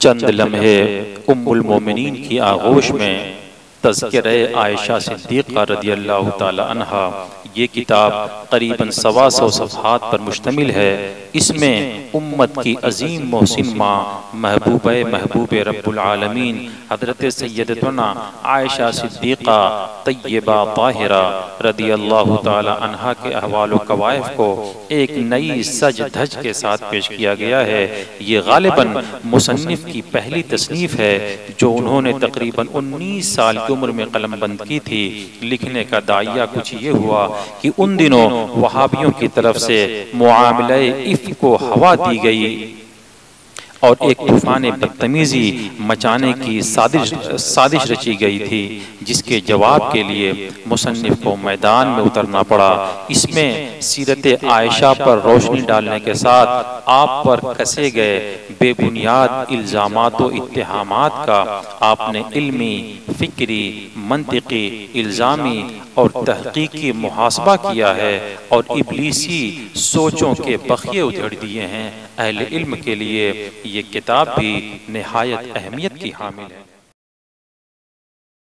चंद लम्हे उम्मुल मोमिनीन की आगोश में तज़किरे आयशा सिद्दीक़ा रदियल्लाहु ताला अन्हा। ये किताब करीबन 125 सफ़हात पर मुश्तमिल है। इसमें उम्मत की अजीम मोहसिन माँ महबूब रब्बुल आलमीन हज़रत सय्यदतुना आयशा सिद्दीक़ा तय्यबा ताहिरा रदियल्लाहु ताला अन्हा के अहवाल व कवाइफ को एक नई सज धज के साथ पेश किया गया है। ये गालिबन मुसन्निफ की पहली तसनीफ़ है जो उन्होंने तकरीबन 19 साल की उम्र में कलमबंद की थी। लिखने का दाइया कुछ ये हुआ कि उन दिनों वहाबियों की तरफ से मुआमले इफ़्क को हवा दी गई और एक तूफान बदतमीजी मचाने की साजिश रची गई थी, जिसके जवाब के लिए मुसन्निफ को मैदान में उतरना पड़ा। इसमें सीरत आयशा पर रोशनी डालने के साथ आप पर कसे गए बेबुनियाद इल्ज़ामात व इत्तेहामात का आपने इल्मी, फ़िक्री, मंतिकी, इल्ज़ामी और तहक़ीक़ी मुहासबा किया है और इब्लीसी सोचों के बखिए उधेड़ दिए हैं। अहले इल्म के लिए ये किताब भी निहायत अहमियत की हामिल है।